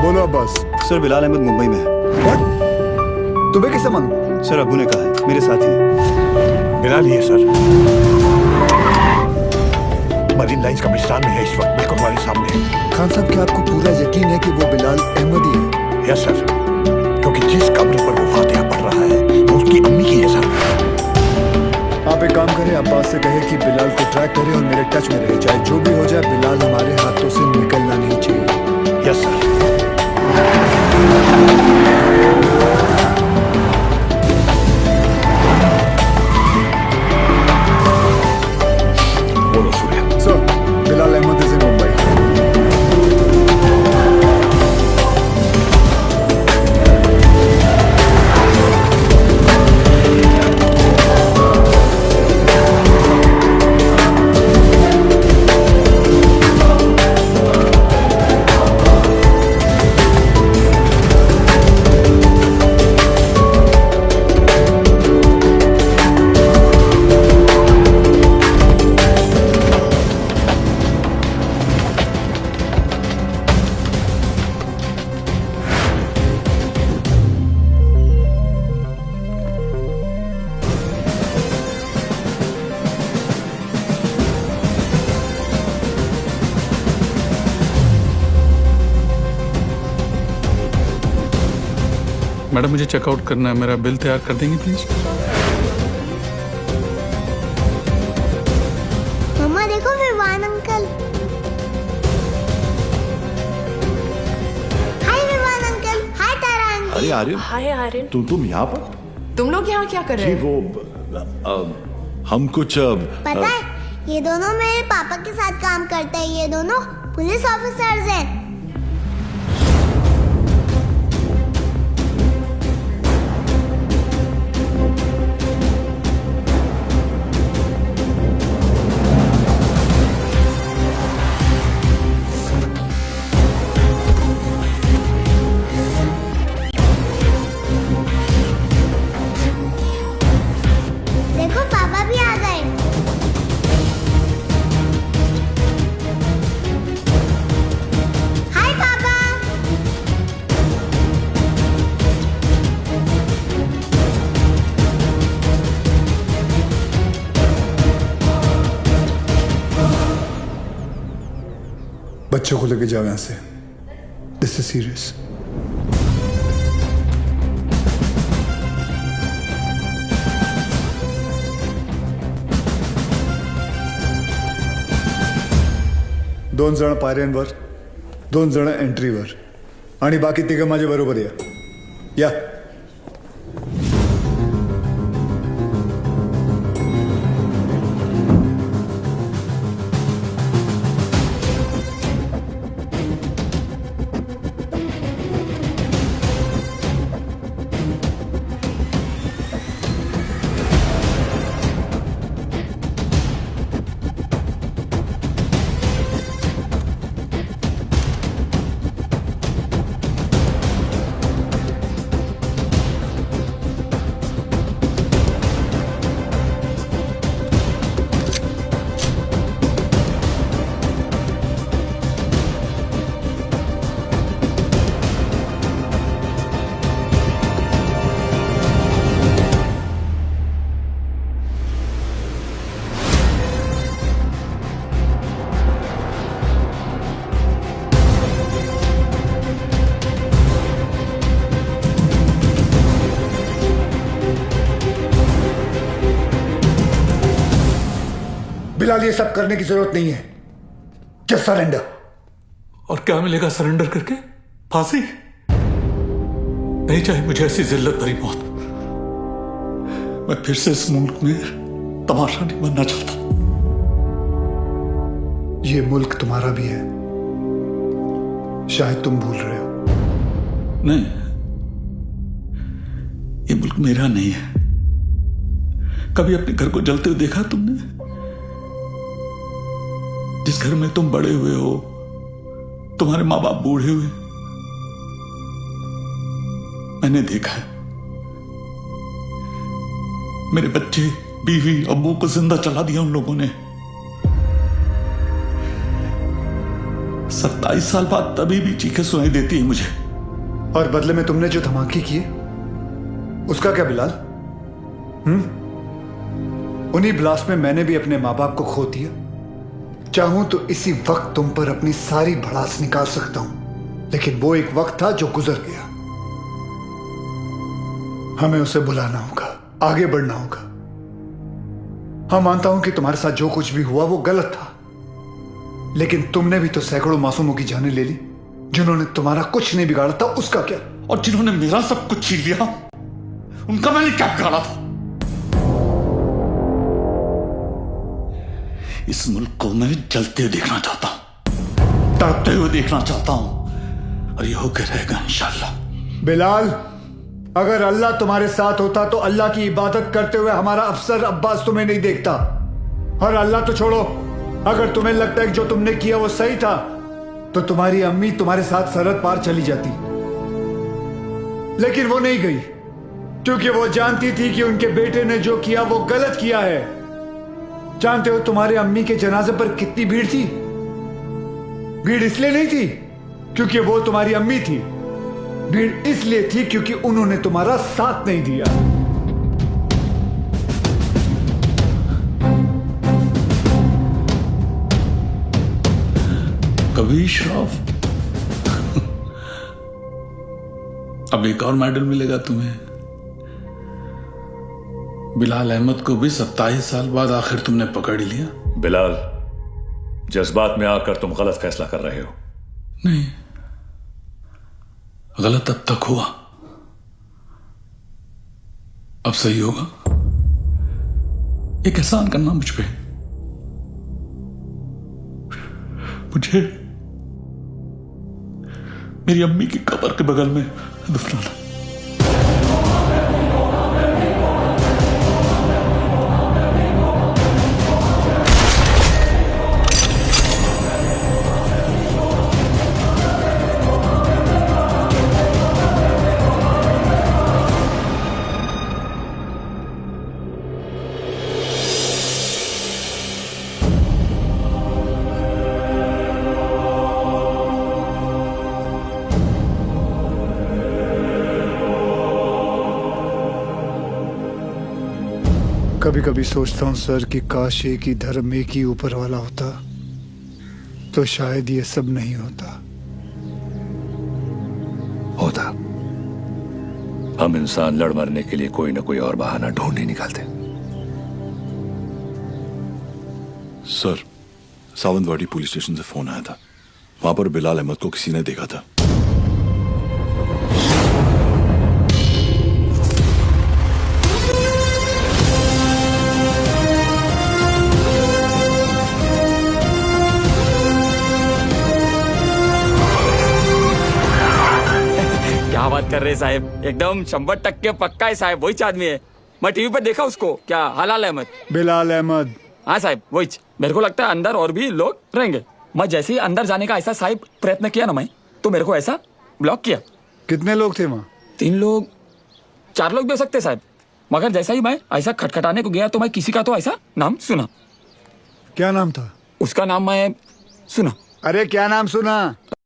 बोलो अब्बास। सर बिलाल अहमद मुंबई में है। What? तुम्हें कैसे मालूम? सर अब्बू ने कहा है, मेरे साथ ही है। बिलाल ही है सर, मरीन लाइंस कब्रिस्तान में है इस वक्त, बिल्कुल हमारे सामने है। खान साहब क्या आपको पूरा यकीन है कि वो बिलाल अहमद ही है? यस सर, क्योंकि जिस कब्र पर वो फातिहा पढ़ रहा है वो उसकी अम्मी की है सर। आप एक काम करें, अब्बास से कहे कि बिलाल को ट्रैक करे और मेरे टच में रहे, चाहे जो भी हो जाए बिलाल हमारे हाथों से निकलना नहीं चाहिए। Yes sir. बोलो Surya. Sir, Bilal Ahmad is in Mumbai. Madam मुझे चेकआउट करना है, मेरा बिल तैयार कर देंगे प्लीज? मम्मा देखो विवान अंकल। हाय विवान अंकल। हाय तारा आंटी। अरे आर्यन, हाय आर्यन, तुम यहाँ पर? तुम लोग यहाँ क्या कर रहे जी हो? वो हम कुछ पता है ये दोनों मेरे पापा के साथ काम करते हैं, ये दोनों पुलिस ऑफिसर्स हैं। देखो पापा भी आ गए। हाय पापा। बच्चों को लेके जाओ यहाँ से, दिस इज सीरियस। दोन जण पायऱ्यांवर, दोन जण एंट्रीवर आणि बाकी तिघं माझ्या बरोबर या। बिलाल ये सब करने की जरूरत नहीं है, जस्ट सरेंडर। और क्या मिलेगा सरेंडर करके? फांसी? नहीं चाहिए मुझे ऐसी जिल्लत भरी मौत। मैं फिर से इस मुल्क में तमाशा नहीं बनना चाहता। ये मुल्क तुम्हारा भी है, शायद तुम भूल रहे हो। नहीं, ये मुल्क मेरा नहीं है। कभी अपने घर को जलते हुए देखा तुमने? जिस घर में तुम बड़े हुए हो, तुम्हारे माँ बाप बूढ़े हुए, मैंने देखा है। मेरे बच्चे, बीवी, अब्बू को जिंदा चला दिया उन लोगों ने। 27 साल बाद तभी भी चीखें सुनाई देती है मुझे। और बदले में तुमने जो धमाके किए उसका क्या बिलाल? उन्हीं ब्लास्ट में मैंने भी अपने माँ बाप को खो दिया। चाहूं तो इसी वक्त तुम पर अपनी सारी भड़ास निकाल सकता हूं, लेकिन वो एक वक्त था जो गुजर गया। हमें उसे बुलाना होगा, आगे बढ़ना होगा। हाँ, मानता हूं कि तुम्हारे साथ जो कुछ भी हुआ वो गलत था, लेकिन तुमने भी तो सैकड़ों मासूमों की जानें ले ली। जिन्होंने तुम्हारा कुछ नहीं बिगाड़ा था उसका क्या? और जिन्होंने मेरा सब कुछ छीन लिया उनका मैंने क्या बिगाड़ा था? इस मुल्क को मैं जलते हुए देखना चाहता हूं, तड़पते हुए देखना चाहता हूं, और ये होकर रहेगा इंशाल्लाह। बिलाल, अगर अल्लाह तुम्हारे साथ होता तो अल्लाह की इबादत करते हुए हमारा अफसर अब्बास तुम्हें नहीं देखता। और अल्लाह तो छोड़ो, अगर तुम्हें लगता है कि जो तुमने किया वो सही था तो तुम्हारी अम्मी तुम्हारे साथ सरहद पार चली जाती, लेकिन वो नहीं गई, क्योंकि वो जानती थी कि उनके बेटे ने जो किया वो गलत किया है। जानते हो तुम्हारे अम्मी के जनाजे पर कितनी भीड़ थी? भीड़ इसलिए नहीं थी क्योंकि वो तुम्हारी अम्मी थी, भीड़ इसलिए थी क्योंकि उन्होंने तुम्हारा साथ नहीं दिया। कभी श्रॉफ अब एक और मेडल मिलेगा तुम्हें। बिलाल अहमद को भी 27 साल बाद आखिर तुमने पकड़ ही लिया। बिलाल, जज्बात में आकर तुम गलत फैसला कर रहे हो। नहीं, गलत अब तक हुआ, अब सही होगा। एक एहसान करना मुझ पे, मुझे मेरी अम्मी की कब्र के बगल में दफनाना। कभी कभी सोचता हूं सर कि काश एक ही धर्म, एक ही ऊपर वाला होता तो शायद ये सब नहीं होता। हम इंसान लड़ मरने के लिए कोई ना कोई और बहाना ढूंढ ही निकालते। सर, सावंतवाड़ी पुलिस स्टेशन से फोन आया था। वहां पर बिलाल अहमद को किसी ने देखा था। क्या बात कर रहे हैं साहब, एकदम 100% पक्का है साहब, वही आदमी है। मैं टीवी पर देखा उसको। क्या हलाल अहमद? बिलाल अहमद। हाँ साहब, वही। मेरे को लगता है अंदर और भी लोग रहेंगे। मैं जैसे ही अंदर जाने का ऐसा साहब प्रयत्न किया ना मैं, तो मेरे को ऐसा ब्लॉक किया। कितने लोग थे वहां? 3 लोग 4 लोग भी हो सकते साहब, मगर जैसा ही मैं ऐसा खटखटाने को गया तो मैं किसी का तो ऐसा नाम सुना। क्या नाम था उसका नाम मैं सुना। अरे क्या नाम सुना?